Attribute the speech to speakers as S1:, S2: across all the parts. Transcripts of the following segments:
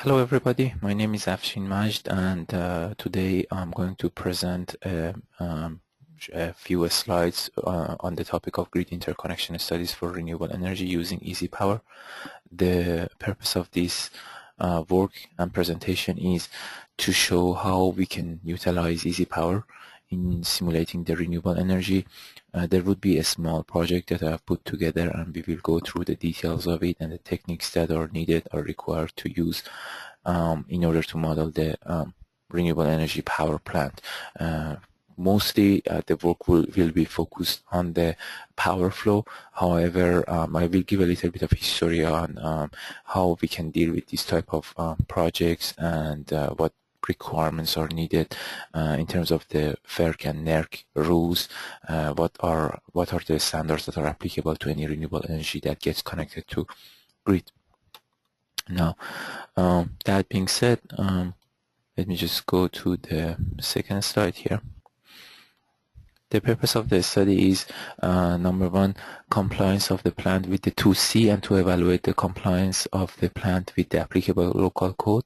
S1: Hello everybody, my name is Afshin Majd, and today I'm going to present a few slides on the topic of grid interconnection studies for renewable energy using EasyPower. The purpose of this work and presentation is to show how we can utilize EasyPower in simulating the renewable energy. There would be a small project that I have put together, and we will go through the details of it and the techniques that are needed or required to use in order to model the renewable energy power plant. Mostly the work will be focused on the power flow. However, I will give a little bit of history on how we can deal with this type of projects and what requirements are needed in terms of the FERC and NERC rules. What are the standards that are applicable to any renewable energy that gets connected to grid. Now, that being said, let me just go to the second slide here. The purpose of the study is, number one, compliance of the plant with the 2C and to evaluate the compliance of the plant with the applicable local code,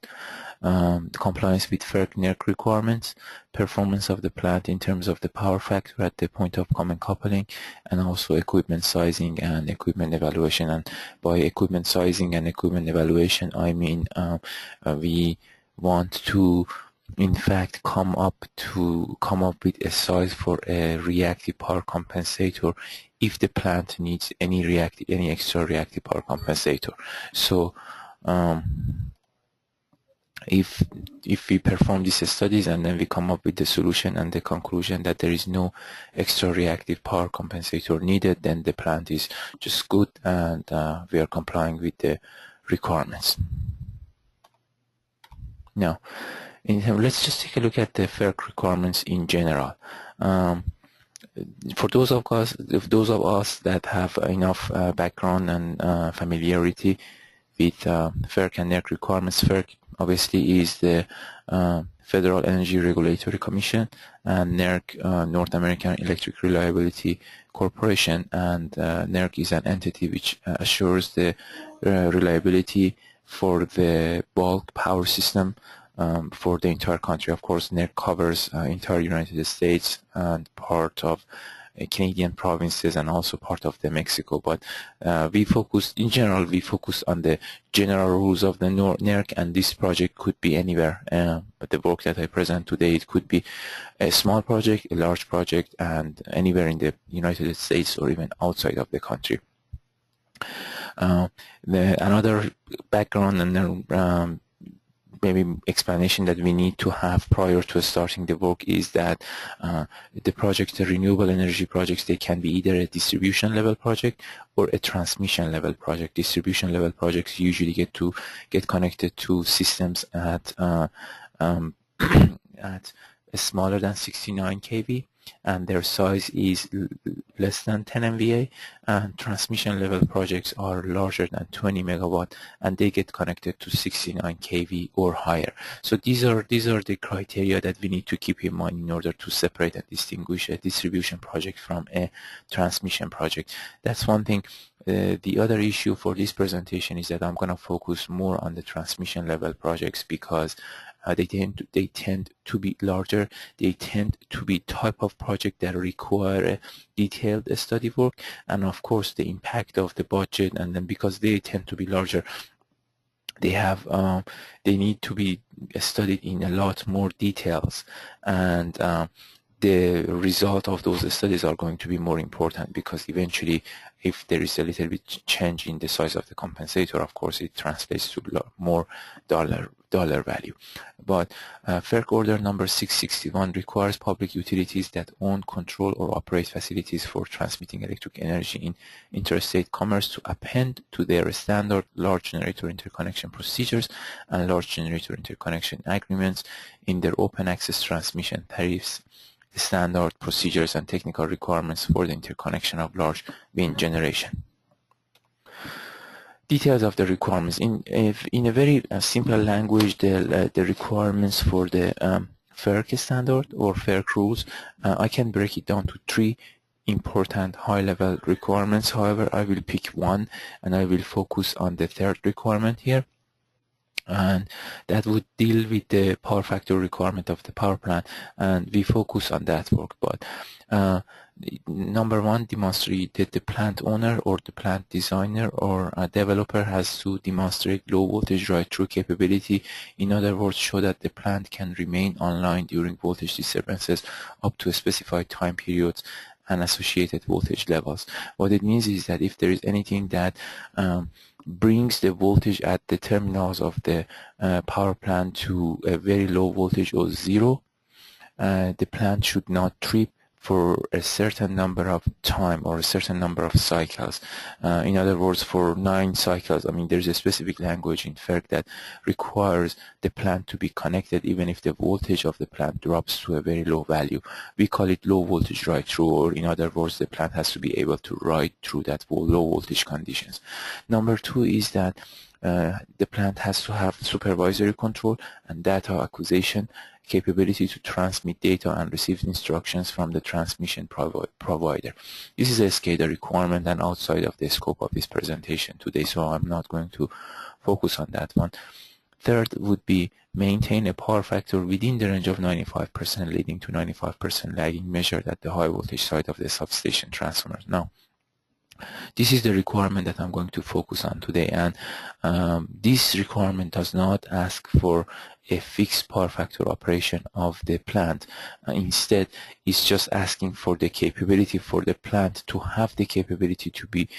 S1: compliance with FERC NERC requirements, performance of the plant in terms of the power factor at the point of common coupling, and also equipment sizing and equipment evaluation. And by equipment sizing and equipment evaluation, I mean we want to in fact come up with a size for a reactive power compensator if the plant needs any extra reactive power compensator. So if we perform these studies and then we come up with the solution and the conclusion that there is no extra reactive power compensator needed, then the plant is just good and we are complying with the requirements. Now, let's just take a look at the FERC requirements in general. For those of us that have enough background and familiarity with FERC and NERC requirements, FERC obviously is the Federal Energy Regulatory Commission, and NERC, North American Electric Reliability Corporation, and NERC is an entity which assures the reliability for the bulk power system for the entire country. Of course, NERC covers entire United States and part of Canadian provinces and also part of the Mexico. But we focus on the general rules of the NERC, and this project could be anywhere. But the work that I present today, it could be a small project, a large project, and anywhere in the United States or even outside of the country. Another background and maybe explanation that we need to have prior to starting the work is that the renewable energy projects, they can be either a distribution level project or a transmission level project. Distribution level projects usually get connected to systems at smaller than 69 kV, and their size is less than 10 MVA, and transmission level projects are larger than 20 megawatt, and they get connected to 69 kV or higher. So these are the criteria that we need to keep in mind in order to separate and distinguish a distribution project from a transmission project. That's one thing. The other issue for this presentation is that I'm going to focus more on the transmission level projects because they tend to be larger. They tend to be type of project that require a detailed study work, and of course the impact of the budget, and then because they tend to be larger, they need to be studied in a lot more details, and the result of those studies are going to be more important, because eventually if there is a little bit change in the size of the compensator, of course it translates to more dollar value. But FERC order number 661 requires public utilities that own, control, or operate facilities for transmitting electric energy in interstate commerce to append to their standard large generator interconnection procedures and large generator interconnection agreements in their open access transmission tariffs standard procedures and technical requirements for the interconnection of large wind generation. Details of the requirements. In a very simple language, the requirements for the FERC standard or FERC rules, I can break it down to three important high-level requirements. However, I will pick one and I will focus on the third requirement here. and that would deal with the power factor requirement of the power plant, and we focus on that work. But number one, demonstrated the plant owner or the plant designer or a developer has to demonstrate low voltage ride-through capability. In other words, show that the plant can remain online during voltage disturbances up to a specified time periods and associated voltage levels. What it means is that if there is anything that brings the voltage at the terminals of the power plant to a very low voltage or zero, the plant should not trip for a certain number of time or a certain number of cycles. In other words, for 9 cycles, I mean, there's a specific language in FERC that requires the plant to be connected even if the voltage of the plant drops to a very low value. We call it low voltage ride through, or in other words, the plant has to be able to ride through that low voltage conditions. Number 2 is that the plant has to have supervisory control and data acquisition capability to transmit data and receive instructions from the transmission provider. This is a SCADA requirement and outside of the scope of this presentation today, so I'm not going to focus on that one. Third would be maintain a power factor within the range of 95%, leading to 95% lagging measured at the high voltage side of the substation transformer. Now, this is the requirement that I'm going to focus on today, and this requirement does not ask for a fixed power factor operation of the plant. Instead, it's just asking for the capability for the plant to have the capability to be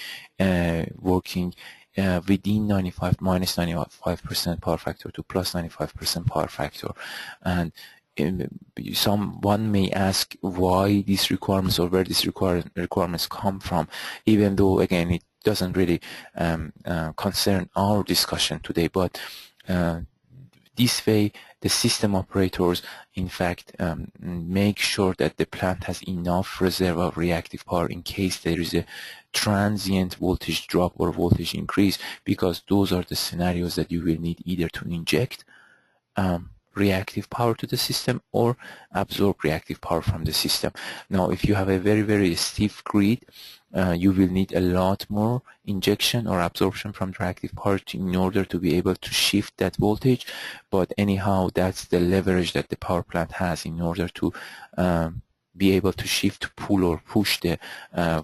S1: working within 95 minus 95% power factor to plus 95% power factor. And someone may ask why these requirements or where these requirements come from, even though again it doesn't really concern our discussion today. But this way the system operators in fact make sure that the plant has enough reserve of reactive power in case there is a transient voltage drop or voltage increase, because those are the scenarios that you will need either to inject reactive power to the system or absorb reactive power from the system. Now, if you have a very, very stiff grid, you will need a lot more injection or absorption from reactive power in order to be able to shift that voltage. But anyhow, that's the leverage that the power plant has in order to be able to shift, pull or push the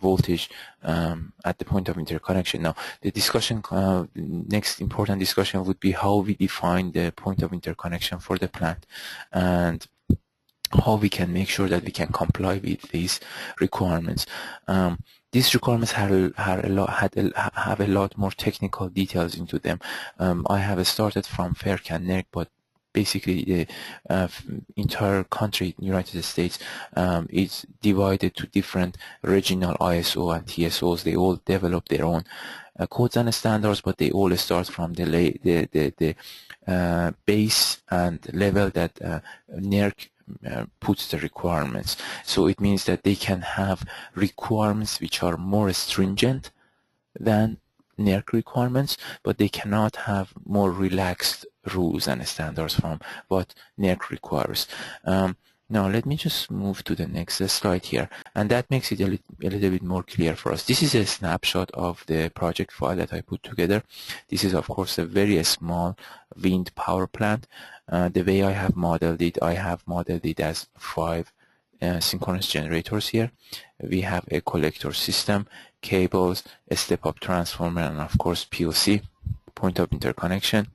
S1: voltage at the point of interconnection. Now, the discussion, next important discussion would be how we define the point of interconnection for the plant and how we can make sure that we can comply with these requirements. These requirements have a lot more technical details into them. I have started from FERC and NERC, but basically the entire country, United States, is divided to different regional ISO and TSOs. They all develop their own codes and standards, but they all start from the base and level that NERC puts the requirements. So it means that they can have requirements which are more stringent than NERC requirements, but they cannot have more relaxed rules and standards from what NERC requires. Now let me just move to the next slide here, and that makes it a little bit more clear for us. This is a snapshot of the project file that I put together. This is of course a very small wind power plant. The way I have modeled it, I have modeled it as 5 synchronous generators here. We have a collector system, cables, a step-up transformer, and of course POC, point of interconnection.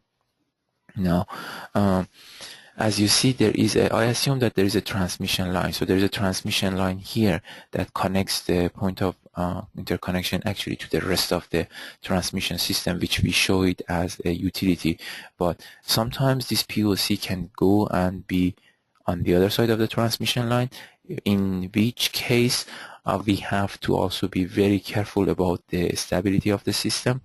S1: Now, as you see, there is I assume that there is a transmission line. So there is a transmission line here that connects the point of interconnection actually to the rest of the transmission system, which we show it as a utility. But sometimes this POC can go and be on the other side of the transmission line, in which case we have to also be very careful about the stability of the system,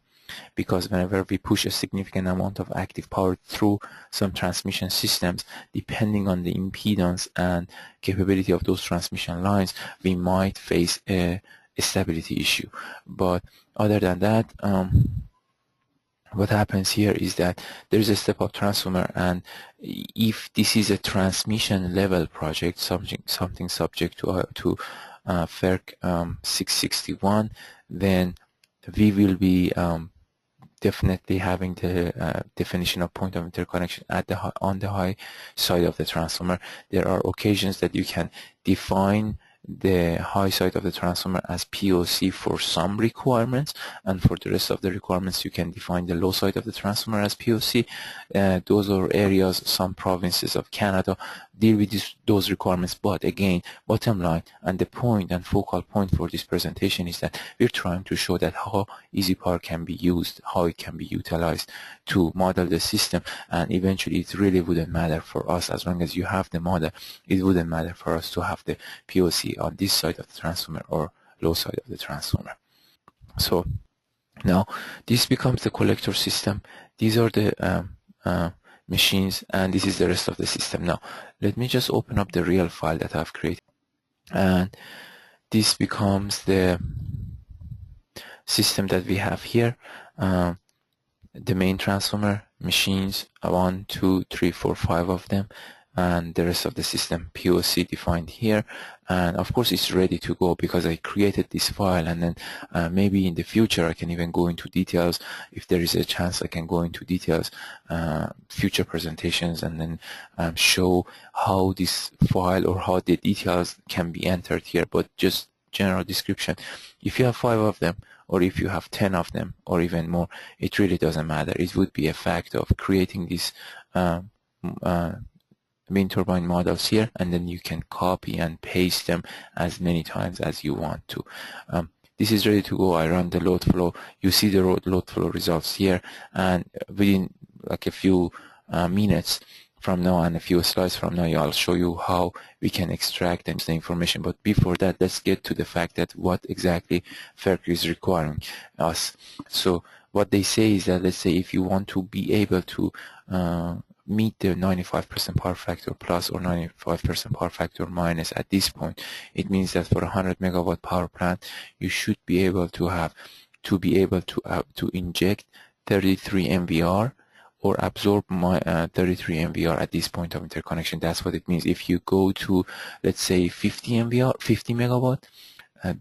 S1: because whenever we push a significant amount of active power through some transmission systems, depending on the impedance and capability of those transmission lines, we might face a stability issue. But other than that, what happens here is that there is a step-up transformer, and if this is a transmission level project, something subject to FERC 661, then we will be definitely having the definition of point of interconnection at the on the high side of the transformer. There are occasions that you can define the high side of the transformer as POC for some requirements, and for the rest of the requirements you can define the low side of the transformer as POC. Those are areas, some provinces of Canada deal with those requirements, but again, bottom line and the point and focal point for this presentation is that we're trying to show that how EasyPower can be used, how it can be utilized to model the system, and eventually it really wouldn't matter for us as long as you have the model. It wouldn't matter for us to have the POC on this side of the transformer or low side of the transformer. So now this becomes the collector system. These are the machines, and this is the rest of the system. Now let me just open up the real file that I've created, and this becomes the system that we have here. The main transformer, machines, 1, 2, 3, 4, 5 of them, and the rest of the system, POC defined here. And of course it's ready to go because I created this file, and then maybe in the future I can even go into details. If there is a chance I can go into details, future presentations, and then show how this file or how the details can be entered here. But just general description, if you have 5 of them, or if you have 10 of them, or even more, it really doesn't matter. It would be a fact of creating these wind turbine models here, and then you can copy and paste them as many times as you want to. This is ready to go. I run the load flow. You see the load flow results here, and within like a few minutes from now and a few slides from now, I'll show you how we can extract the information. But before that, let's get to the fact that what exactly FERC is requiring us. So what they say is that, let's say if you want to be able to meet the 95% power factor plus or 95% power factor minus at this point, it means that for a 100 megawatt power plant, you should be able to have to inject 33 MVR or absorb 33 MVR at this point of interconnection. That's what it means. If you go to, let's say, 50 MVR, 50 megawatt,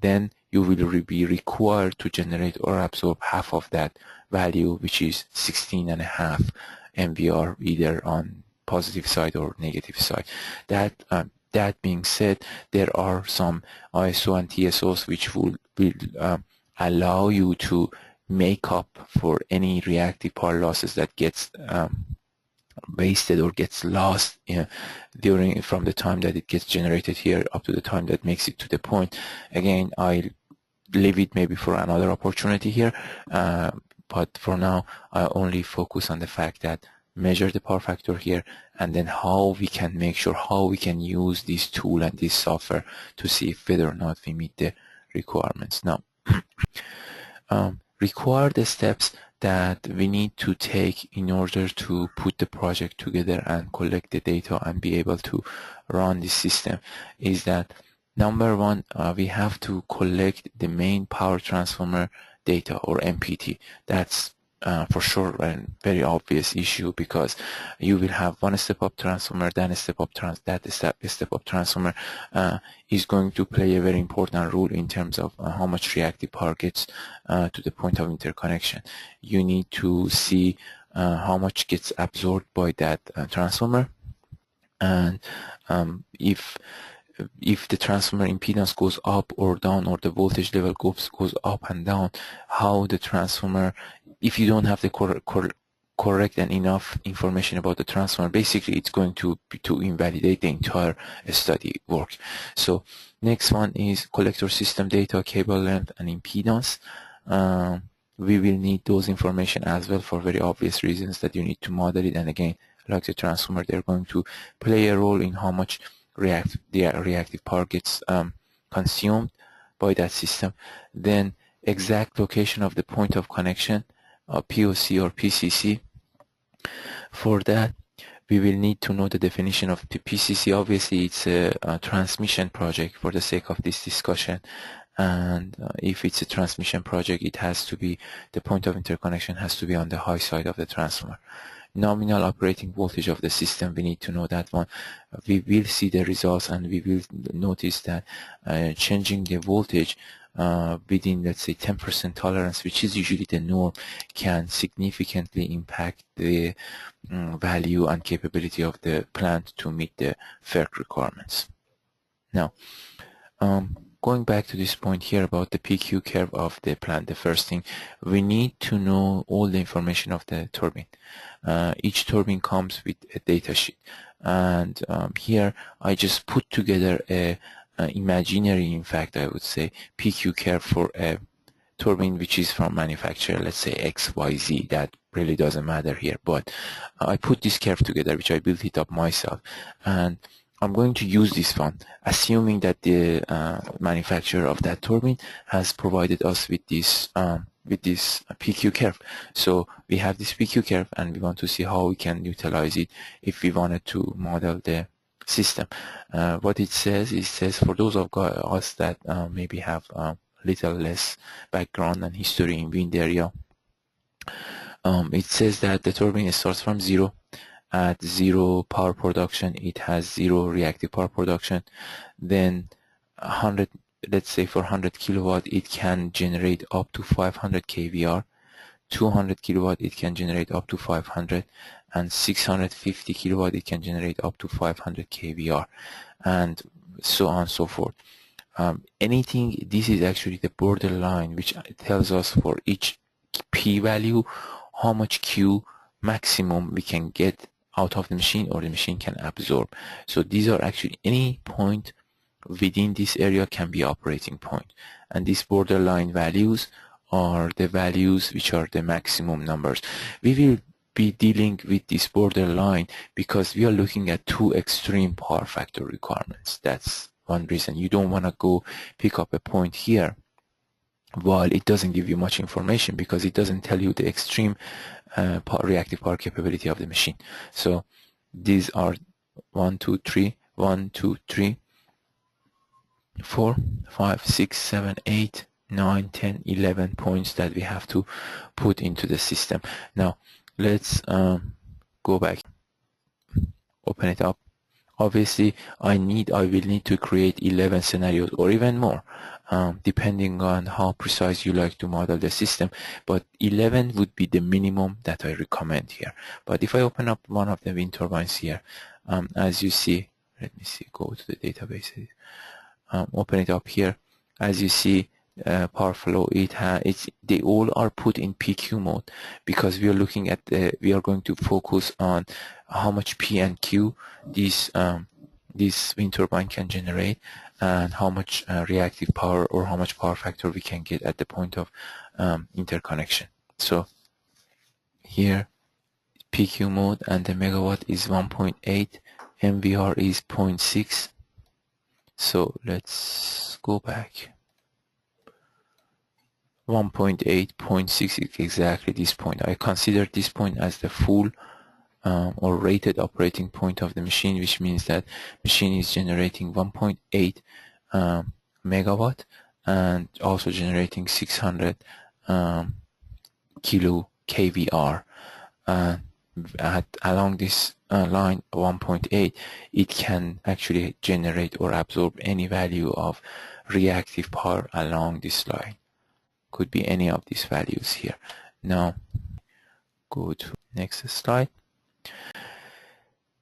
S1: then you will be required to generate or absorb half of that value, which is 16.5 MVR, either on positive side or negative side. That being said, there are some ISO and TSOs which will allow you to make up for any reactive power losses that gets wasted or gets lost from the time that it gets generated here up to the time that makes it to the point. Again, I'll leave it maybe for another opportunity here, but for now I only focus on the fact that measure the power factor here, and then how we can make sure how we can use this tool and this software to see if whether or not we meet the requirements. Now required steps that we need to take in order to put the project together and collect the data and be able to run this system is that, number one, we have to collect the main power transformer data, or MPT. That's for sure a very obvious issue, because you will have one step-up transformer, then a step-up transformer is going to play a very important role in terms of how much reactive power gets to the point of interconnection. You need to see how much gets absorbed by that transformer, and if the transformer impedance goes up or down, or the voltage level goes up and down, how the transformer, if you don't have the correct and enough information about the transformer, basically it's going to invalidate the entire study work. So next one is collector system data, cable length, and impedance. We will need those information as well for very obvious reasons that you need to model it, and again, like the transformer, they're going to play a role in how much reactive power gets consumed by that system. Then exact location of the point of connection, POC or PCC. For that, we will need to know the definition of PCC. Obviously, it's a transmission project for the sake of this discussion, and if it's a transmission project, it has to be, the point of interconnection has to be on the high side of the transformer. Nominal operating voltage of the system, we need to know that one. We will see the results and we will notice that changing the voltage within, let's say, 10% tolerance, which is usually the norm, can significantly impact the value and capability of the plant to meet the FERC requirements. Now, going back to this point here about the PQ curve of the plant, the first thing, we need to know all the information of the turbine. Each turbine comes with a data sheet, and here I just put together a imaginary, in fact, I would say, PQ curve for a turbine which is from manufacturer, let's say XYZ. That really doesn't matter here, but I put this curve together, which I built it up myself, and I'm going to use this one, assuming that the manufacturer of that turbine has provided us with this PQ curve. So we have this PQ curve, and we want to see how we can utilize it if we wanted to model the system. What it says for those of us that maybe have little less background and history in wind area, it says that the turbine starts from zero. At zero power production, it has zero reactive power production. Then 100, let's say for 100 kilowatt, it can generate up to 500 kVR. 200 kilowatt, it can generate up to 500, and 650 kilowatt, it can generate up to 500 kVR, and so on and so forth. Anything, this is actually the borderline which tells us for each P value how much Q maximum we can get out of the machine or the machine can absorb. So these are actually, any point within this area can be operating point, and these borderline values are the values which are the maximum numbers. We will be dealing with this borderline because we are looking at two extreme power factor requirements. That's one reason. You don't want to go pick up a point here while it doesn't give you much information, because it doesn't tell you the extreme reactive power capability of the machine. So these are 1, 2, 3, 1, 2, 3, 4, 5, 6, 7, 8, 9, 10, 11 points that we have to put into the system. Now let's go back, open it up. Obviously I will need to create 11 scenarios or even more, depending on how precise you like to model the system, but 11 would be the minimum that I recommend here. But if I open up one of the wind turbines here, as you see, let me see, go to the database, open it up here. As you see, power flow, they all are put in PQ mode, because we are looking at we are going to focus on how much P and Q this wind turbine can generate, and how much reactive power or how much power factor we can get at the point of interconnection. So here PQ mode, and the megawatt is 1.8, MVR is 0.6. so let's go back. 1.8, 0.6 is exactly this point. I consider this point as the full or rated operating point of the machine, which means that machine is generating 1.8 megawatt and also generating 600 kilo kVR. Along this line 1.8, it can actually generate or absorb any value of reactive power along this line. Could be any of these values here. Now go to next slide.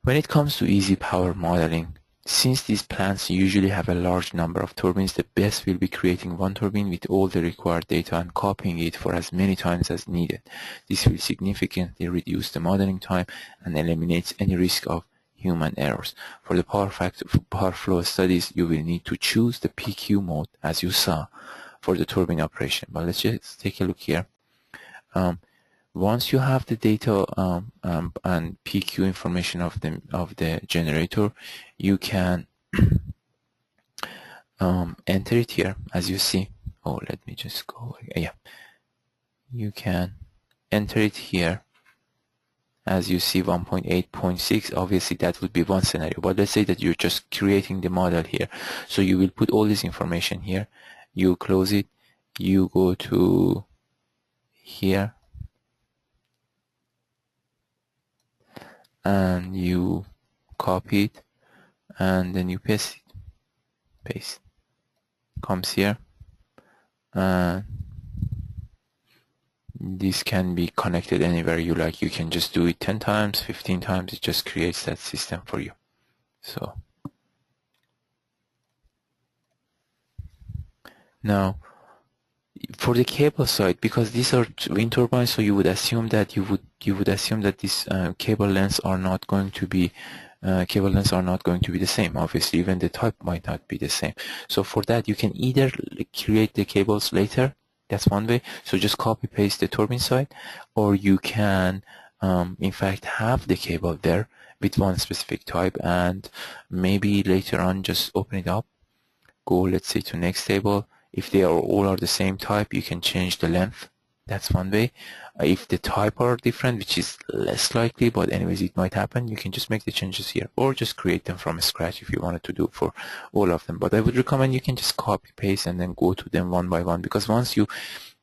S1: When it comes to EasyPower modeling, since these plants usually have a large number of turbines, the best will be creating one turbine with all the required data and copying it for as many times as needed. This will significantly reduce the modeling time and eliminates any risk of human errors. For the power flow studies, you will need to choose the PQ mode, as you saw, for the turbine operation. But let's just take a look here. Once you have the data and PQ information of the generator, you can enter it here, as you see. Oh, let me just go. Yeah, you can enter it here. As you see, 1.8.6, obviously that would be one scenario, but let's say that you're just creating the model here. So you will put all this information here, you close it, you go to here, and you copy it, and then you paste comes here, and this can be connected anywhere you like. You can just do it 10 times, 15 times. It just creates that system for you. So now for the cable side, because these are wind turbines, so you would assume that these cable lengths are not going to be the same. Obviously, even the type might not be the same. So for that, you can either create the cables later. That's one way. So just copy paste the turbine side, or you can in fact have the cable there with one specific type, and maybe later on just open it up, go, let's say, to next table. If they all are the same type, you can change the length. That's one way. If the type are different, which is less likely, but anyways it might happen, you can just make the changes here, or just create them from scratch if you wanted to do for all of them. But I would recommend you can just copy paste and then go to them one by one, because once you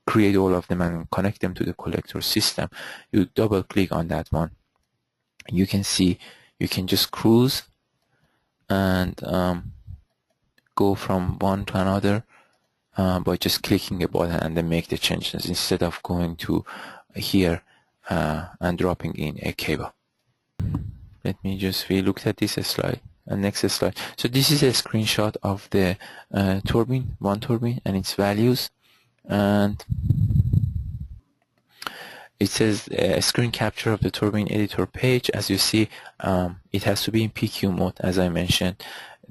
S1: create all of them and connect them to the collector system, you double click on that one, you can see you can just cruise and go from one to another by just clicking a button and then make the changes instead of going to here and dropping in a cable. Let me just relook at this slide and next slide. So this is a screenshot of the turbine, one turbine, and its values, and it says a screen capture of the turbine editor page. As you see, it has to be in PQ mode, as I mentioned.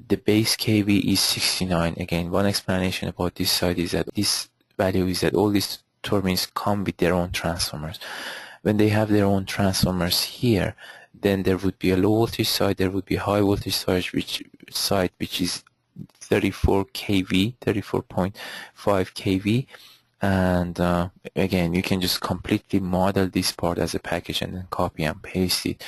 S1: The base kV is 69. Again, one explanation about this side is that this value is that all these turbines come with their own transformers. When they have their own transformers here, then there would be a low voltage side, there would be a high voltage side, which is 34 kV, 34.5 kV. And again, you can just completely model this part as a package and then copy and paste it.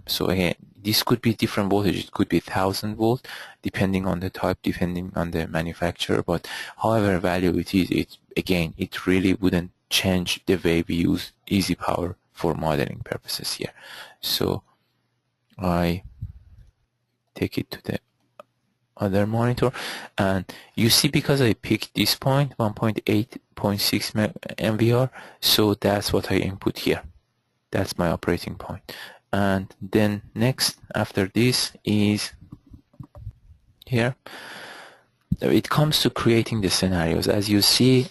S1: So again, this could be different voltage. It could be 1000 volt, depending on the type, depending on the manufacturer. But however value it is, it really wouldn't change the way we use EasyPower for modeling purposes here. So I take it to the other monitor, and you see, because I picked this point 1.8.6 MVR, so that's what I input here. That's my operating point. And then next after this is here, it comes to creating the scenarios. As you see,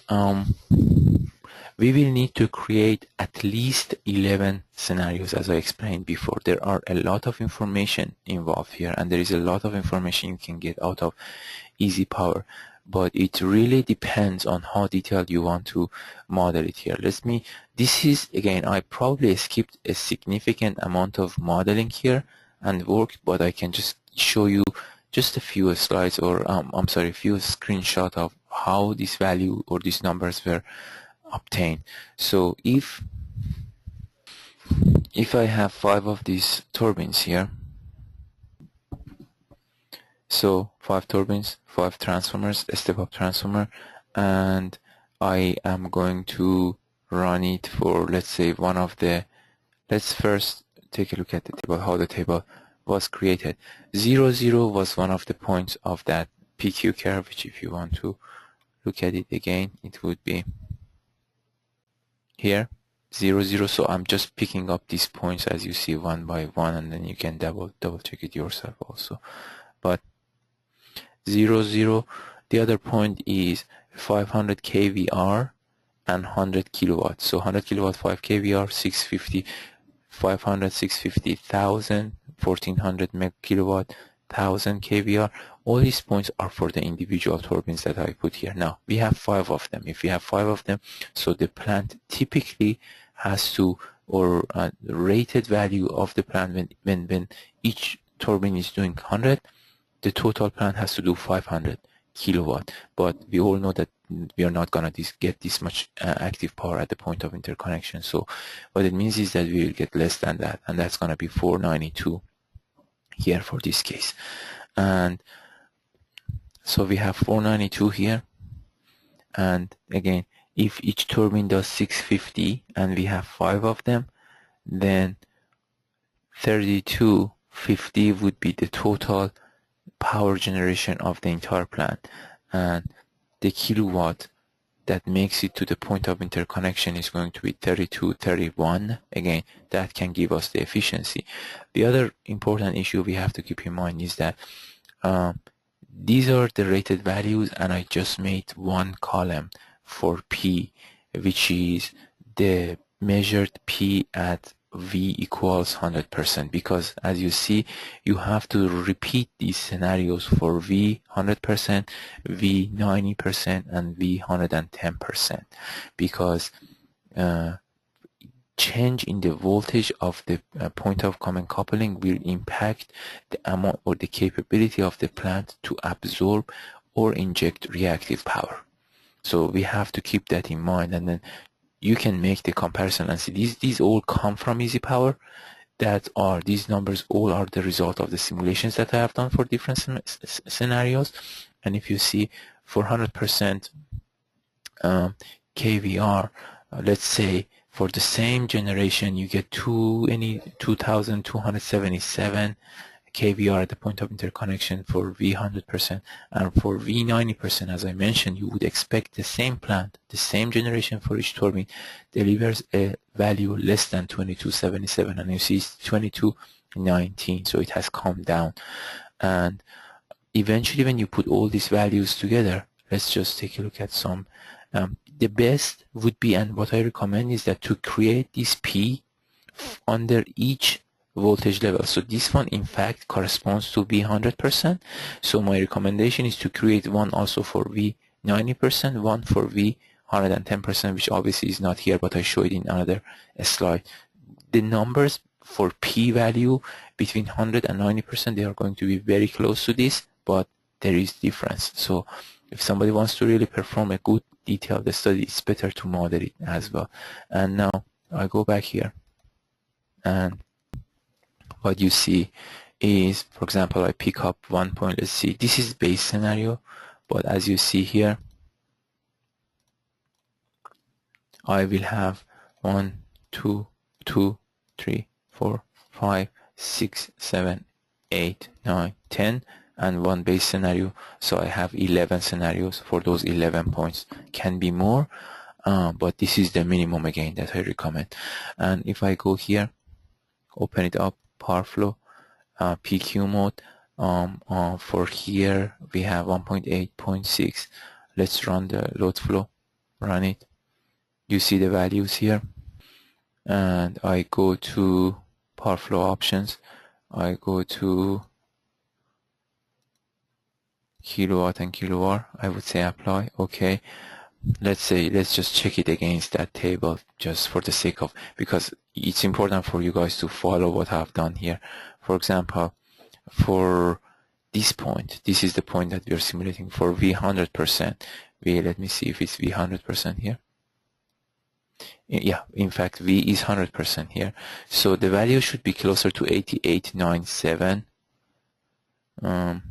S1: we will need to create at least 11 scenarios, as I explained before. There are a lot of information involved here, and there is a lot of information you can get out of EasyPower, but it really depends on how detailed you want to model it here. This is, again, I probably skipped a significant amount of modeling here and work, but I can just show you just a few slides, or a few screenshots of how this value or these numbers were obtained. So if I have 5 of these turbines here, so 5 turbines, 5 transformers, a step-up transformer, and I am going to run it for, let's say, one of the, let's first take a look at the table, how the table was created. 0, 0 was one of the points of that PQ curve, which if you want to look at it again, it would be here, 0, 0. So I'm just picking up these points, as you see, one by one, and then you can double check it yourself also. But 0, 0, the other point is 500 kVR and 100 kilowatts. So 100 kilowatt, 5 kVR, 650, 500, 650, 1000, 1400 meg kilowatt, 1000 kVR. All these points are for the individual turbines that I put here. Now, we have 5 of them. If we have 5 of them, so the plant typically has to, or the rated value of the plant, when each turbine is doing 100, the total plant has to do 500 kilowatt. But we all know that we are not going to get this much active power at the point of interconnection. So what it means is that we will get less than that, and that's going to be 492 here for this case. And so we have 492 here, and again, if each turbine does 650 and we have 5 of them, then 3250 would be the total power generation of the entire plant, and the kilowatt that makes it to the point of interconnection is going to be 3231. Again, that can give us the efficiency. The other important issue we have to keep in mind is that these are the rated values, and I just made one column for P, which is the measured P at V equals 100%, because as you see, you have to repeat these scenarios for V 100%, V 90%, and V 110%, because change in the voltage of the point of common coupling will impact the amount or the capability of the plant to absorb or inject reactive power. So we have to keep that in mind, and then you can make the comparison and see these all come from EasyPower. These numbers all are the result of the simulations that I have done for different scenarios. And if you see for 100% KVR, let's say for the same generation you get 2277 kVR at the point of interconnection for V 100%, and for V 90%, as I mentioned, you would expect the same plant, the same generation for each turbine delivers a value less than 2277, and you see it's 2219, so it has come down. And eventually when you put all these values together, let's just take a look at some. The best would be, and what I recommend is that to create this P under each voltage level. So this one in fact corresponds to V 100%. So my recommendation is to create one also for V 90%, one for V 110%, which obviously is not here, but I show it in another slide. The numbers for P value between 100 and 90%, they are going to be very close to this, but there is difference. So if somebody wants to really perform a good detailed study, it's better to model it as well. And now I go back here, and what you see is, for example, I pick up 1 point. Let's see, this is base scenario, but as you see here, I will have 1, 2, 2, 3, 4, 5, 6, 7, 8, 9, 10, and one base scenario. So I have 11 scenarios. For those 11 points, can be more, but this is the minimum again that I recommend. And if I go here, open it up, power flow, PQ mode, for here we have 1.8.6. Let's run the load flow, run it. You see the values here, and I go to power flow options, I go to kilowatt and kilowatt, I would say apply. Okay, let's just check it against that table just for the sake of, because it's important for you guys to follow what I've done here. For example, for this point, this is the point that we are simulating for V 100%. Let me see if it's V 100% here. Yeah, in fact V is 100% here, so the value should be closer to 8897, and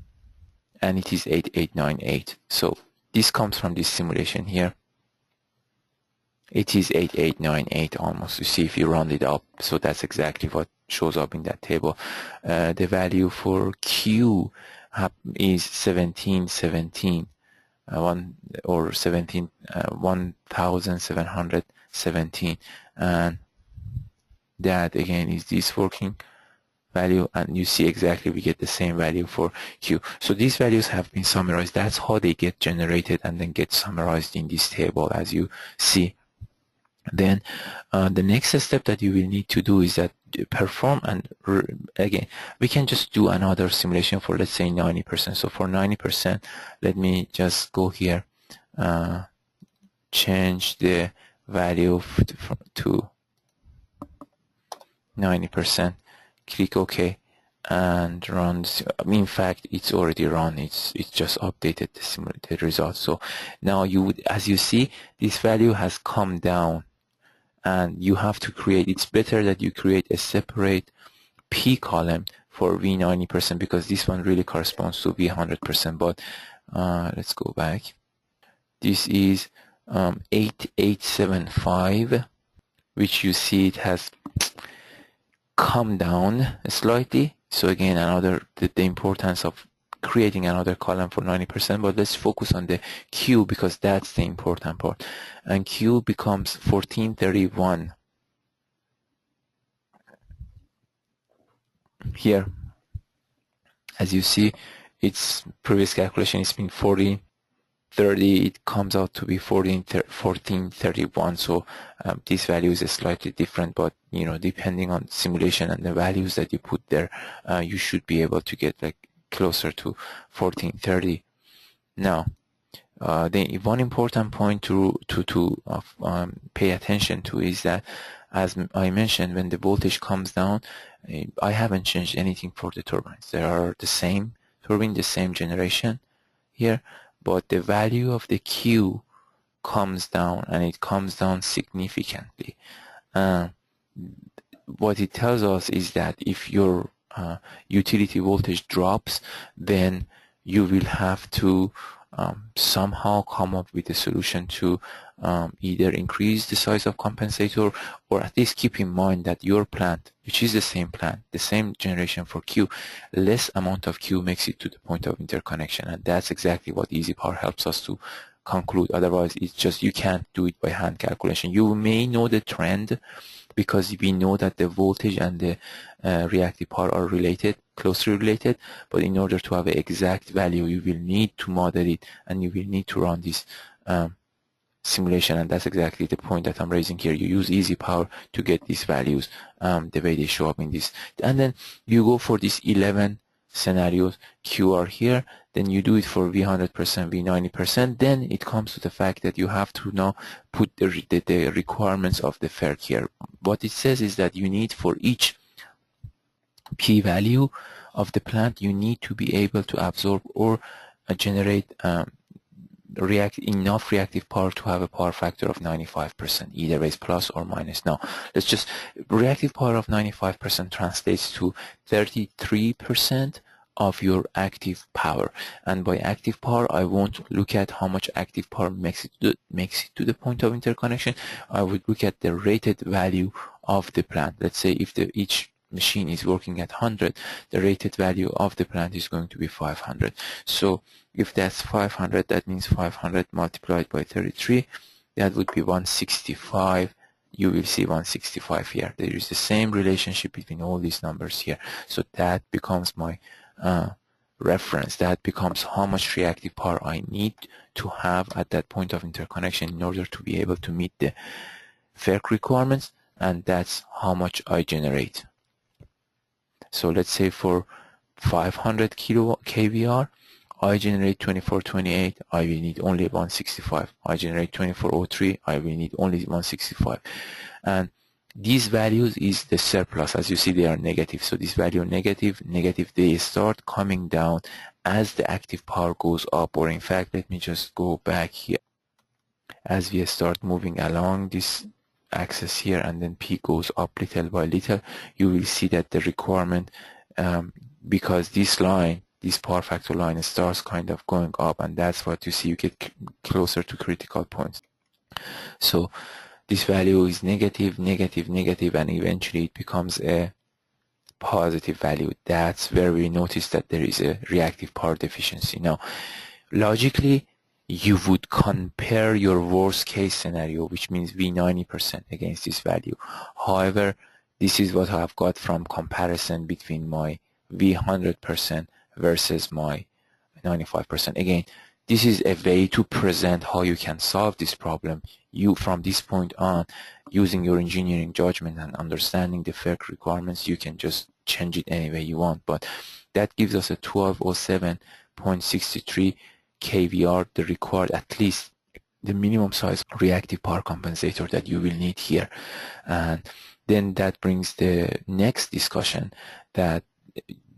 S1: it is 8898. So this comes from this simulation here. It is 8898 almost. You see if you round it up, so that's exactly what shows up in that table. The value for Q is 1717, 1717, and that again is this working value, and you see exactly we get the same value for Q. So these values have been summarized. That's how they get generated and then get summarized in this table, as you see. Then the next step that you will need to do is that perform, and again we can just do another simulation for, let's say, 90%. So for 90%, let me just go here, change the value to 90%, click OK, and runs. In fact, it's already run. It's just updated the simulated results. So now you would, as you see, this value has come down, and you have to create, it's better that you create a separate P column for V 90%, because this one really corresponds to V 100%. But let's go back. This is 8875, which you see it has come down slightly. So again, another the importance of creating another column for 90%, but let's focus on the Q because that's the important part. And Q becomes 1431 here. As you see, its previous calculation has been 1430. It comes out to be 1431. So this value is slightly different, but you know, depending on simulation and the values that you put there, you should be able to get like closer to 1430. Now, the one important point to pay attention to is that, as I mentioned, when the voltage comes down, I haven't changed anything for the turbines. They are the same turbine, the same generation here, but the value of the Q comes down, and it comes down significantly. What it tells us is that if your utility voltage drops, then you will have to somehow come up with a solution to either increase the size of compensator, or at least keep in mind that your plant, which is the same plant, the same generation for Q, less amount of Q makes it to the point of interconnection. And that's exactly what EasyPower helps us to conclude. Otherwise, it's just you can't do it by hand calculation. You may know the trend because we know that the voltage and the reactive power are related, closely related, but in order to have an exact value, you will need to model it, and you will need to run this simulation. And that's exactly the point that I'm raising here. You use EasyPower to get these values the way they show up in this, and then you go for these 11 scenarios. Q are here, then you do it for V100%, V90%. Then it comes to the fact that you have to now put the requirements of the FERC here. What it says is that you need, for each P value of the plant, you need to be able to absorb or generate enough reactive power to have a power factor of 95%, either way, plus or minus. Now, let's just, reactive power of 95% translates to 33% of your active power. And by active power, I won't look at how much active power makes it to the point of interconnection. I would look at the rated value of the plant. Let's say if each machine is working at 100, the rated value of the plant is going to be 500. So if that's 500, that means 500 multiplied by 33, that would be 165. You will see 165 here. There is the same relationship between all these numbers here. So that becomes my reference. That becomes how much reactive power I need to have at that point of interconnection in order to be able to meet the FERC requirements, and that's how much I generate. So let's say for 500 kVAR, I generate 2428, I will need only 165. I generate 2403, I will need only 165. And these values is the surplus. As you see, they are negative. So this value negative, they start coming down as the active power goes up. Or in fact, let me just go back here. As we start moving along this axis here, and then P goes up little by little, you will see that the requirement, because this line, this power factor line, starts kind of going up, and that's what you see. You get closer to critical points. So this value is negative, negative, negative, and eventually it becomes a positive value. That's where we notice that there is a reactive power deficiency. Now, logically, you would compare your worst case scenario, which means V90%, against this value. However, this is what I've got from comparison between my V100% versus my 95%. Again, this is a way to present how you can solve this problem. You, from this point on, using your engineering judgment and understanding the FERC requirements, you can just change it any way you want. But that gives us a 1207.63 kVAR, the required, at least the minimum size reactive power compensator that you will need here. And then that brings the next discussion, that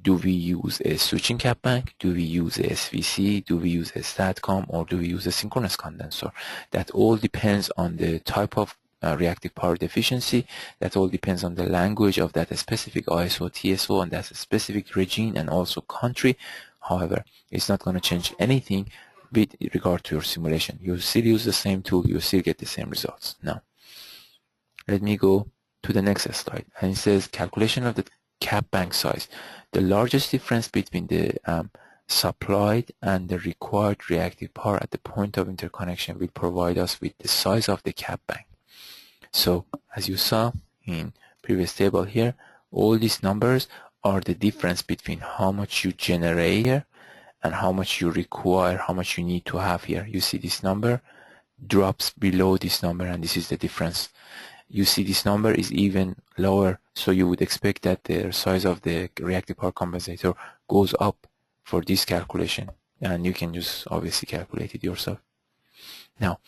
S1: do we use a switching cap bank, do we use a SVC, do we use a STATCOM, or do we use a synchronous condenser? That all depends on the type of reactive power deficiency. That all depends on the language of that specific ISO, TSO, and that specific regime and also country. However, it's not going to change anything with regard to your simulation. You still use the same tool, you still get the same results. Now, let me go to the next slide, and it says calculation of the cap bank size. The largest difference between the supplied and the required reactive power at the point of interconnection will provide us with the size of the cap bank. So as you saw in previous table here, all these numbers are the difference between how much you generate here and how much you require, how much you need to have here. You see this number drops below this number, and this is the difference. You see this number is even lower, so you would expect that the size of the reactive power compensator goes up for this calculation, and you can just obviously calculate it yourself. Now,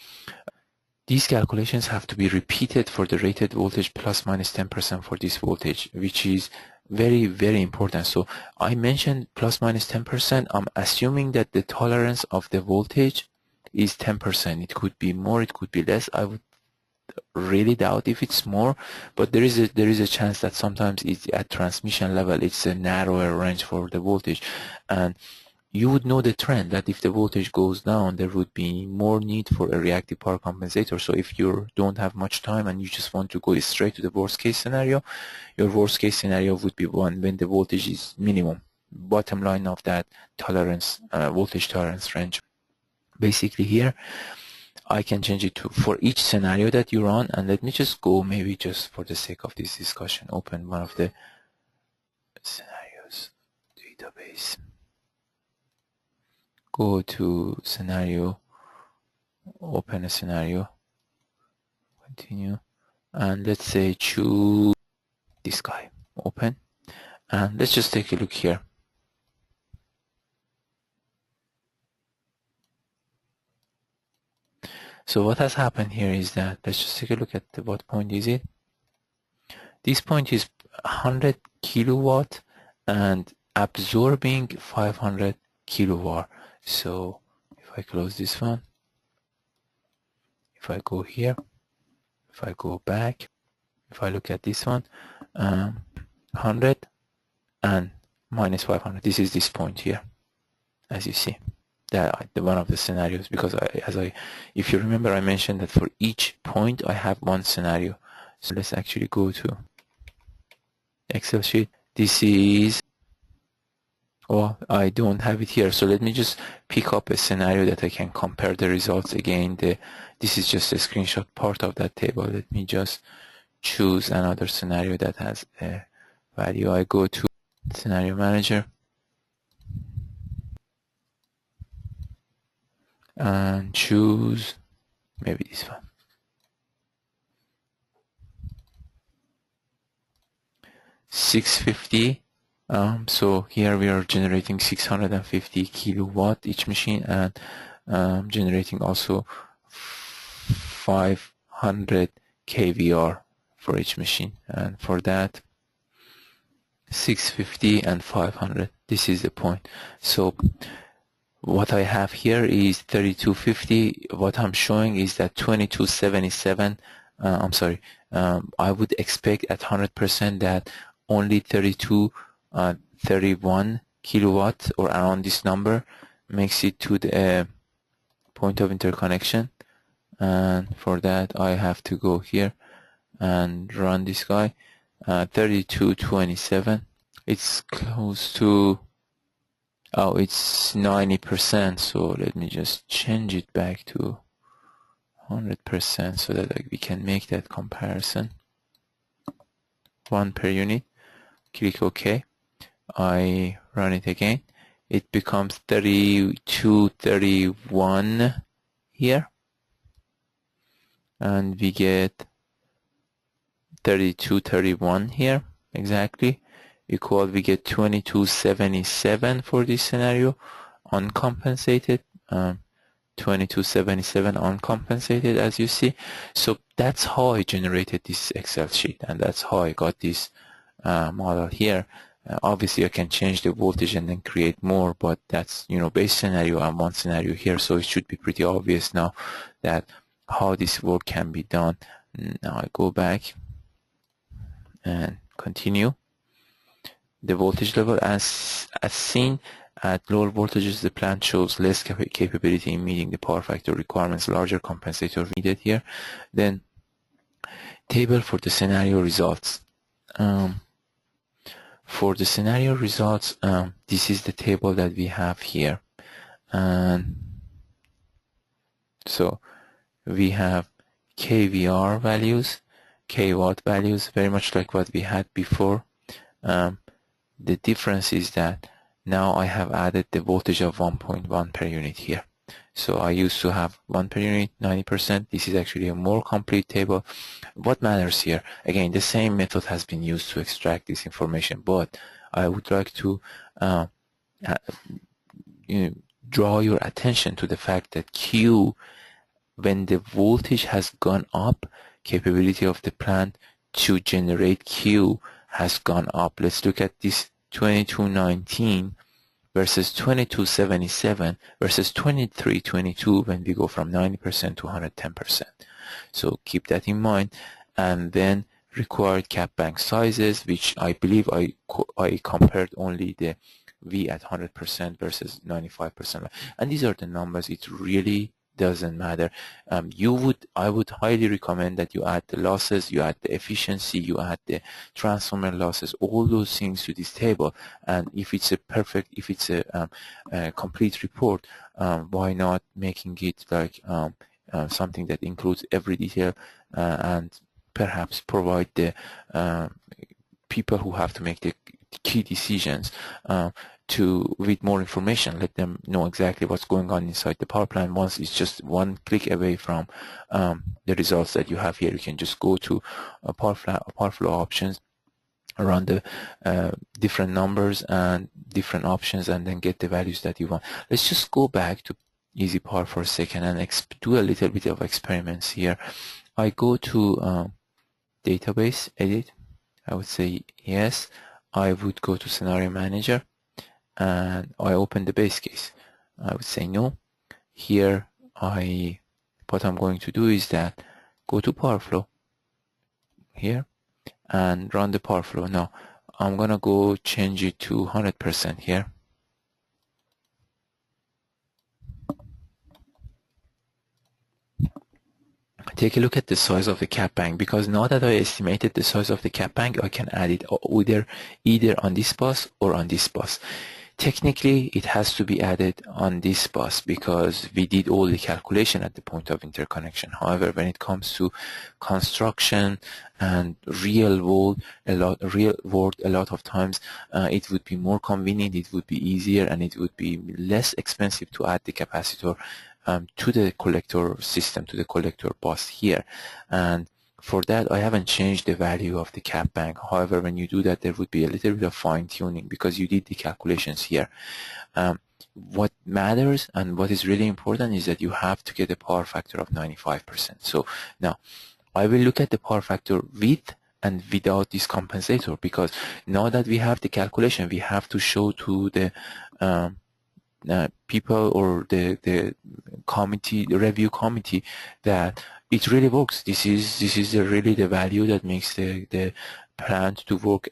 S1: these calculations have to be repeated for the rated voltage plus minus 10% for this voltage, which is very, very important. So I mentioned plus minus 10%. I'm assuming that the tolerance of the voltage is 10%. It could be more, it could be less. I would really doubt if it's more, but there is a chance that sometimes it's at transmission level, it's a narrower range for the voltage, and you would know the trend that if the voltage goes down, there would be more need for a reactive power compensator. So if you don't have much time and you just want to go straight to the worst case scenario, your worst case scenario would be one when the voltage is minimum, bottom line of that tolerance, voltage tolerance range. Basically here, I can change it to for each scenario that you run, and let me just go, maybe just for the sake of this discussion, open one of the scenarios database. Go to scenario, open a scenario, continue, and let's say choose this guy, open, and let's just take a look here. So what has happened here is that, let's just take a look at what point is it. This point is 100 kilowatt and absorbing 500 kilowatt. So if I close this one, if I go here, if I go back, if I look at this one, 100 and minus 500, this is this point here, as you see. That one of the scenarios, because if you remember, I mentioned that for each point I have one scenario. So let's actually go to Excel sheet. This is, oh, I don't have it here, so let me just pick up a scenario that I can compare the results again. This is just a screenshot part of that table. Let me just choose another scenario that has a value. I go to scenario manager and choose maybe this one. $650. So here we are generating 650 kilowatt each machine, and generating also 500 kVAR for each machine, and for that 650 and 500. This is the point. So what I have here is 3250. What I'm showing is that 2277. I'm sorry. I would expect at 100% that only 31 kilowatt or around this number makes it to the point of interconnection, and for that I have to go here and run this guy. 3227. It's close to, oh, it's 90%, so let me just change it back to 100% so that we can make that comparison. 1 per unit. Click OK. I run it again. It becomes 3231 here, and we get 3231 here exactly, equal, we get 2277 for this scenario uncompensated, 2277 uncompensated, as you see. So that's how I generated this Excel sheet, and that's how I got this model here. Obviously I can change the voltage and then create more, but that's, you know, base scenario and one scenario here, so it should be pretty obvious now that how this work can be done. Now I go back and continue. The voltage level, as seen at lower voltages, the plant shows less capability in meeting the power factor requirements. Larger compensator needed here. Then table for the scenario results. For the scenario results, this is the table that we have here, and so we have kVR values, kW values, very much like what we had before. The difference is that now I have added the voltage of 1.1 per unit here. So I used to have 1 per unit, 90%. This is actually a more complete table. What matters here? Again, the same method has been used to extract this information, but I would like to draw your attention to the fact that Q, when the voltage has gone up, capability of the plant to generate Q has gone up. Let's look at this 2219 versus 2277 versus 2322 when we go from 90% to 110%. So keep that in mind. And then required cap bank sizes, which I believe I compared only the V at 100% versus 95%. And these are the numbers. It really doesn't matter. I would highly recommend that you add the losses, you add the efficiency, you add the transformer losses, all those things to this table. And if it's a complete report, why not making it like something that includes every detail and perhaps provide the people who have to make the key decisions with more information. Let them know exactly what's going on inside the power plant. Once it's just one click away from the results that you have here, you can just go to power flow options, run the different numbers and different options, and then get the values that you want. Let's just go back to EasyPower for a second and do a little bit of experiments here. I go to database, edit. I would say yes. I would go to scenario manager and I open the base case. I would say no. Here what I'm going to do is that go to power flow here and run the power flow. Now I'm gonna go change it to 100% here. Take a look at the size of the cap bank, because now that I estimated the size of the cap bank, I can add it either on this bus or on this bus. Technically, it has to be added on this bus because we did all the calculation at the point of interconnection. However, when it comes to construction and real world, a lot of times it would be more convenient, it would be easier, and it would be less expensive to add the capacitor to the collector system, to the collector bus here. And for that, I haven't changed the value of the cap bank. However, when you do that, there would be a little bit of fine-tuning because you did the calculations here. What matters and what is really important is that you have to get a power factor of 95%. So now I will look at the power factor with and without this compensator, because now that we have the calculation, we have to show to the people or the committee, the review committee, that it really works. This is really the value that makes the plant to work,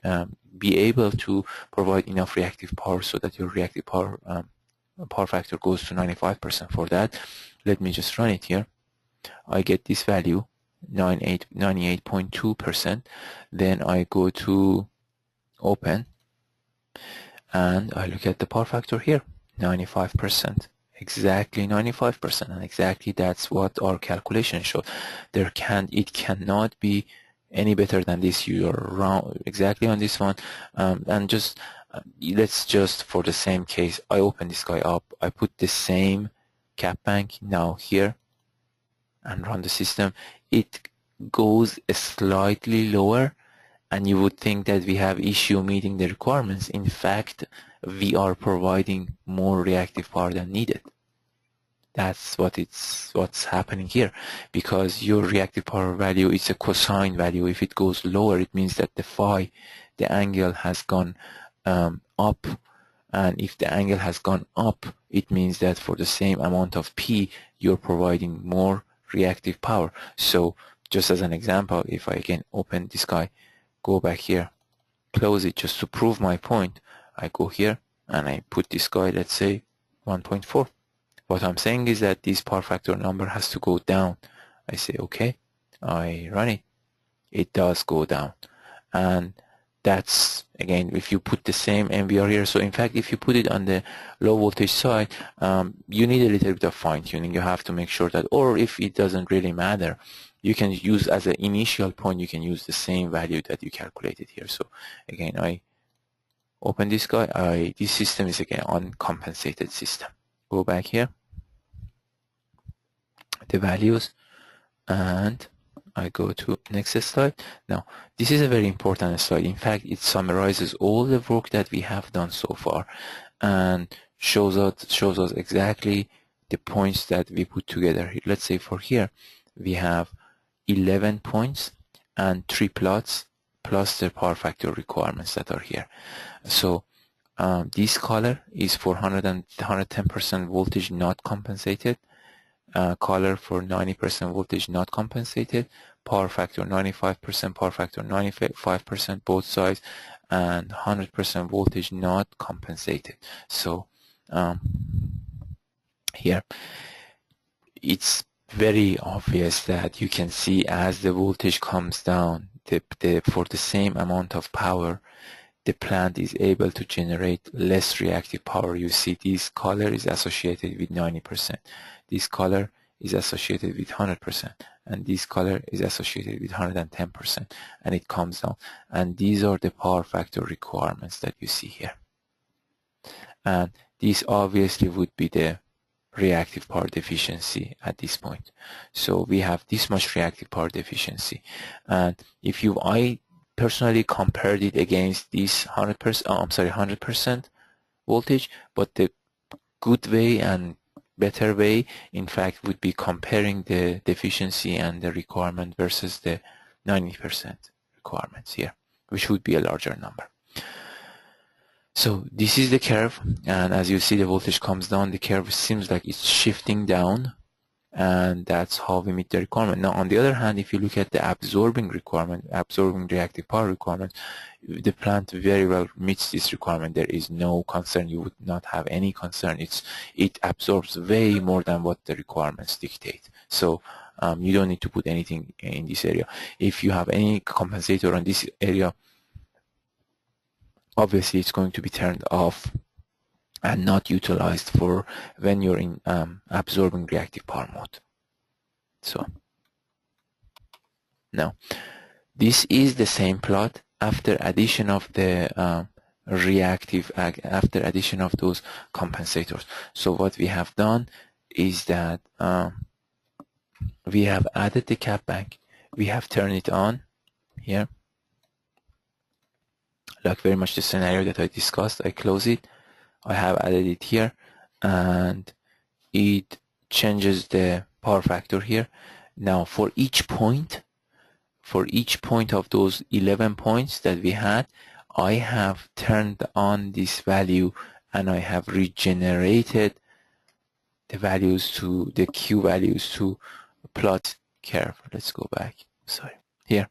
S1: be able to provide enough reactive power so that your reactive power factor goes to 95%. For that, let me just run it here. I get this value, 98.2%. Then I go to open and I look at the power factor here, 95%. Exactly 95%, and exactly that's what our calculation showed. It cannot be any better than this. You are wrong exactly on this one. And just let's just, for the same case, I open this guy up, I put the same cap bank now here and run the system. It goes slightly lower, and you would think that we have issue meeting the requirements. In fact, we are providing more reactive power than needed. That's what's happening here, because your reactive power value is a cosine value. If it goes lower, it means that the phi, the angle, has gone up, and if the angle has gone up, it means that for the same amount of P, you're providing more reactive power. So just as an example, if I again open this guy, go back here, close it, just to prove my point, I go here and I put this guy, let's say 1.4. What I'm saying is that this power factor number has to go down. I say okay, I run it, it does go down. And that's, again, if you put the same MVR here. So in fact, if you put it on the low voltage side, you need a little bit of fine tuning. You have to make sure that, or if it doesn't really matter, you can use as an initial point, you can use the same value that you calculated here. So again, I open this guy. This system is again uncompensated system. Go back here, the values, and I go to next slide. Now, this is a very important slide. In fact, it summarizes all the work that we have done so far and shows us exactly the points that we put together. Let's say for here, we have 11 points and 3 plots plus the power factor requirements that are here. So this color is for 110% voltage not compensated. Color for 90% voltage not compensated, power factor 95%, power factor 95%, both sides, and 100% voltage not compensated. So here it's very obvious that you can see as the voltage comes down, for the same amount of power, the plant is able to generate less reactive power. You see this color is associated with 90%. This color is associated with 100%, and this color is associated with 110%, and it comes down. And these are the power factor requirements that you see here. And this obviously would be the reactive power deficiency at this point. So we have this much reactive power deficiency. And if I personally compared it against this 100% voltage, but the good way and better way, in fact, would be comparing the deficiency and the requirement versus the 90% requirements here, which would be a larger number. So this is the curve, and as you see, the voltage comes down. The curve seems like it's shifting down, and that's how we meet the requirement. Now, on the other hand, if you look at the absorbing reactive power requirement, the plant very well meets this requirement. There is no concern. You would not have any concern. It absorbs way more than what the requirements dictate. So you don't need to put anything in this area. If you have any compensator on this area, obviously it's going to be turned off and not utilized for when you're in absorbing reactive power mode. So now this is the same plot after addition of the after addition of those compensators. So what we have done is that we have added the cap bank, we have turned it on here, like very much the scenario that I discussed. I close it, I have added it here, and it changes the power factor here. Now for each point of those 11 points that we had, I have turned on this value and I have regenerated the values to the Q values to plot curve. Let's go back. Sorry. Here.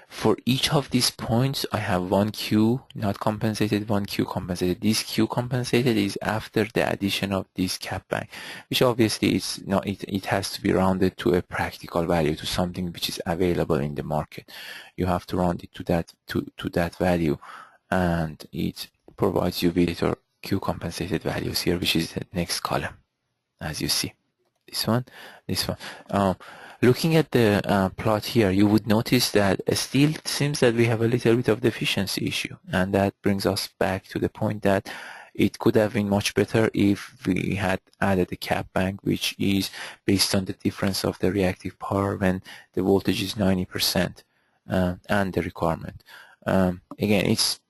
S1: For each of these points, I have one Q not compensated, one Q compensated. This Q compensated is after the addition of this cap bank, which obviously is not. It has to be rounded to a practical value, to something which is available in the market. You have to round it to that value, and it provides you with your Q compensated values here, which is the next column, as you see. This one. Looking at the plot here, you would notice that still seems that we have a little bit of deficiency issue, and that brings us back to the point that it could have been much better if we had added a cap bank, which is based on the difference of the reactive power when the voltage is 90% and the requirement. Again, it's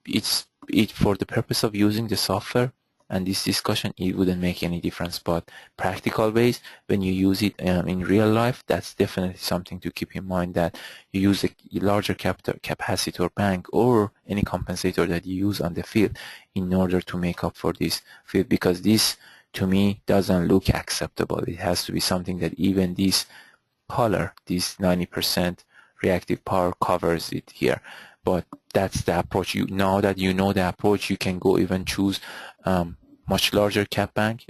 S1: for the purpose of using the software and this discussion, it wouldn't make any difference, but practical ways, when you use it in real life, that's definitely something to keep in mind, that you use a larger capacitor bank or any compensator that you use on the field in order to make up for this field, because this to me doesn't look acceptable. It has to be something that even this color, this 90% reactive power, covers it here. But that's the approach. Now that you know the approach, you can go even choose much larger cap bank.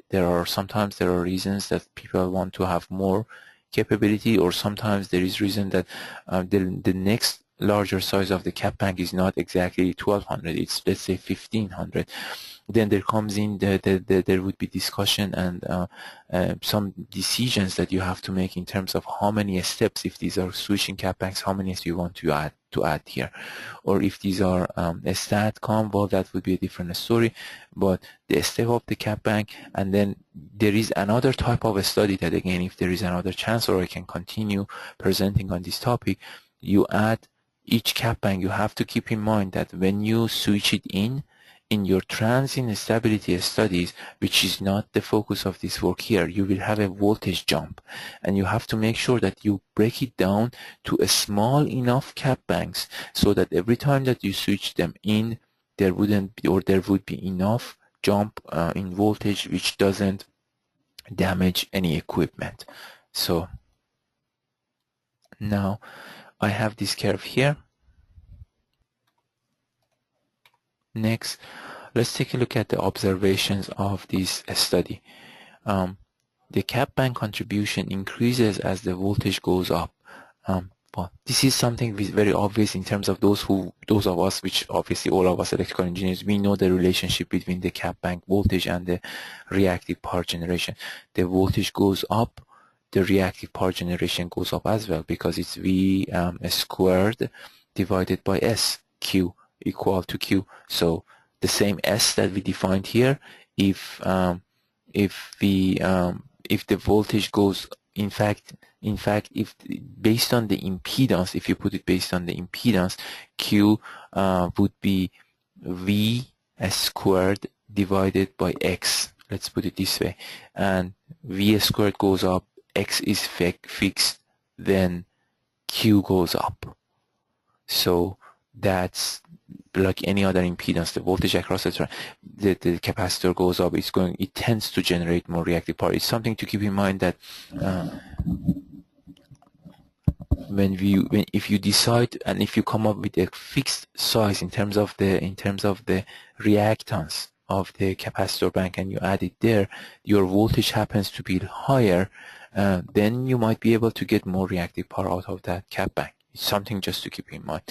S1: Sometimes there are reasons that people want to have more capability, or sometimes there is reason that the next larger size of the cap bank is not exactly 1200, it's let's say 1500. Then there comes in there would be discussion and some decisions that you have to make in terms of how many steps, if these are switching cap banks, how many do you want to add here, or if these are a StatCom, well, that would be a different story. But the step of the cap bank, and then there is another type of a study that, again, if there is another chance or I can continue presenting on this topic, you add each cap bank. You have to keep in mind that when you switch it in your transient stability studies, which is not the focus of this work here, you will have a voltage jump, and you have to make sure that you break it down to a small enough cap banks so that every time that you switch them in, there wouldn't be, or there would be enough jump in voltage which doesn't damage any equipment. So now I have this curve here. Next, let's take a look at the observations of this study. The cap bank contribution increases as the voltage goes up. Well, this is something very obvious in terms of those of us, which obviously all of us electrical engineers, we know the relationship between the cap bank voltage and the reactive power generation. The voltage goes up, the reactive power generation goes up as well, because it's V squared divided by S, Q equal to Q. So the same S that we defined here, if the voltage goes, in fact, if based on the impedance, if you put it based on the impedance, Q would be V squared divided by X. Let's put it this way. And V squared goes up, X is fixed, then Q goes up. So that's like any other impedance. The voltage across the capacitor goes up, it tends to generate more reactive power. It's something to keep in mind that if you decide and if you come up with a fixed size in terms of the reactance of the capacitor bank and you add it there, your voltage happens to be higher, then you might be able to get more reactive power out of that cap bank. It's something just to keep in mind.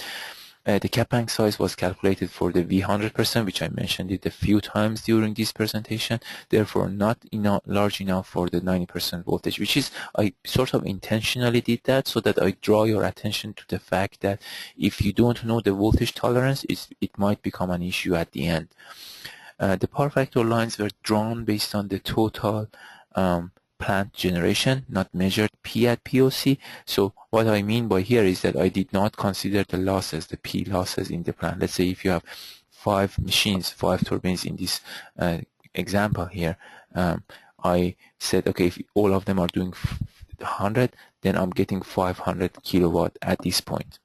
S1: The cap bank size was calculated for the V100%, which I mentioned it a few times during this presentation, therefore not large enough for the 90% voltage, which is, I sort of intentionally did that so that I draw your attention to the fact that if you don't know the voltage tolerance, it might become an issue at the end. The power factor lines were drawn based on the total plant generation, not measured P at POC. So what I mean by here is that I did not consider the losses, the P losses in the plant. Let's say if you have 5 machines, 5 turbines in this example here, I said, okay, if all of them are doing 100, then I'm getting 500 kilowatt at this point,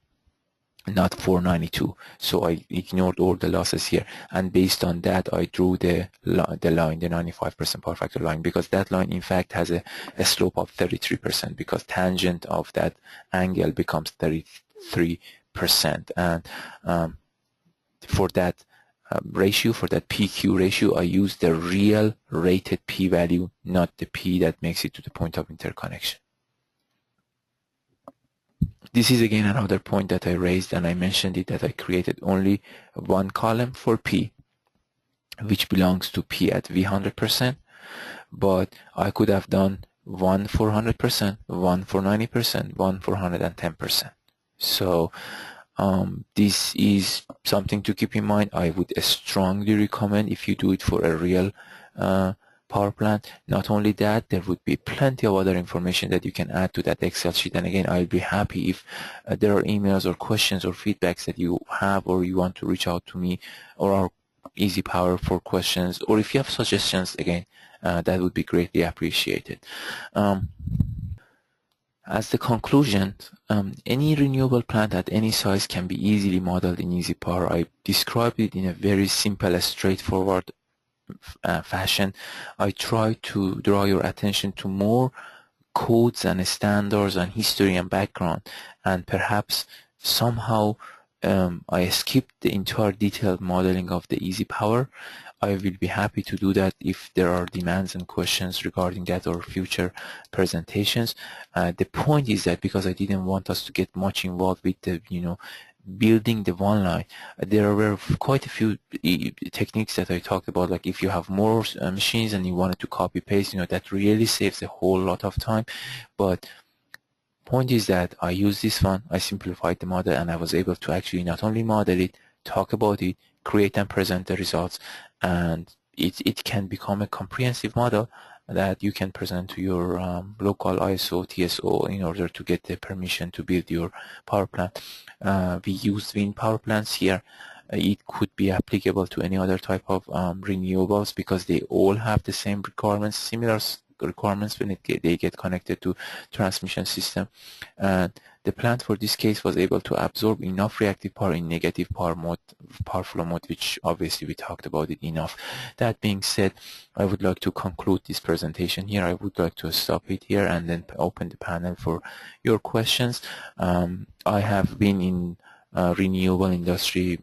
S1: not 492. So I ignored all the losses here, and based on that I drew the line, the 95% power factor line, because that line in fact has a slope of 33%, because tangent of that angle becomes 33%, and for that ratio, for that PQ ratio, I use the real rated P value, not the P that makes it to the point of interconnection. This is again another point that I raised, and I mentioned it, that I created only one column for P, which belongs to P at V100%, but I could have done one for 100%, one for 90%, one for 110%. So this is something to keep in mind. I would strongly recommend if you do it for a real power plant. Not only that, there would be plenty of other information that you can add to that Excel sheet, and again, I'll be happy if there are emails or questions or feedbacks that you have, or you want to reach out to me or our EasyPower for questions, or if you have suggestions, again, that would be greatly appreciated. As the conclusion, any renewable plant at any size can be easily modeled in EasyPower. I described it in a very simple, straightforward fashion. I try to draw your attention to more codes and standards and history and background, and perhaps somehow I skipped the entire detailed modeling of the EasyPower. I will be happy to do that if there are demands and questions regarding that or future presentations. The point is that because I didn't want us to get much involved with the building the one line. There were quite a few techniques that I talked about, like if you have more machines and you wanted to copy paste, that really saves a whole lot of time. But point is that I used this one, I simplified the model, and I was able to actually not only model it, talk about it, create and present the results, and it can become a comprehensive model that you can present to your local ISO, TSO in order to get the permission to build your power plant. We used wind power plants here. It could be applicable to any other type of renewables because they all have the same requirements, similar requirements when they get connected to transmission system. And the plant for this case was able to absorb enough reactive power in negative power flow mode, which obviously we talked about it enough. That being said, I would like to conclude this presentation here. I would like to stop it here and then open the panel for your questions. I have been in renewable industry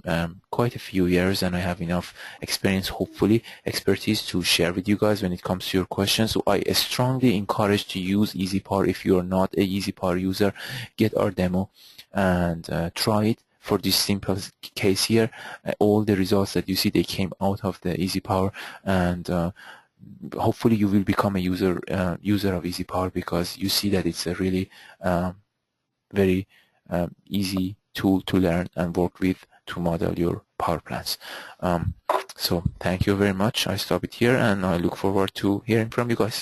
S1: quite a few years, and I have enough experience, hopefully expertise, to share with you guys when it comes to your questions. So I strongly encourage to use EasyPower. If you are not a EasyPower user, get our demo and try it. For this simple case here, all the results that you see, they came out of the EasyPower, and hopefully you will become a user of EasyPower, because you see that it's a really very easy tool to learn and work with to model your power plants. So thank you very much. I stop it here, and I look forward to hearing from you guys.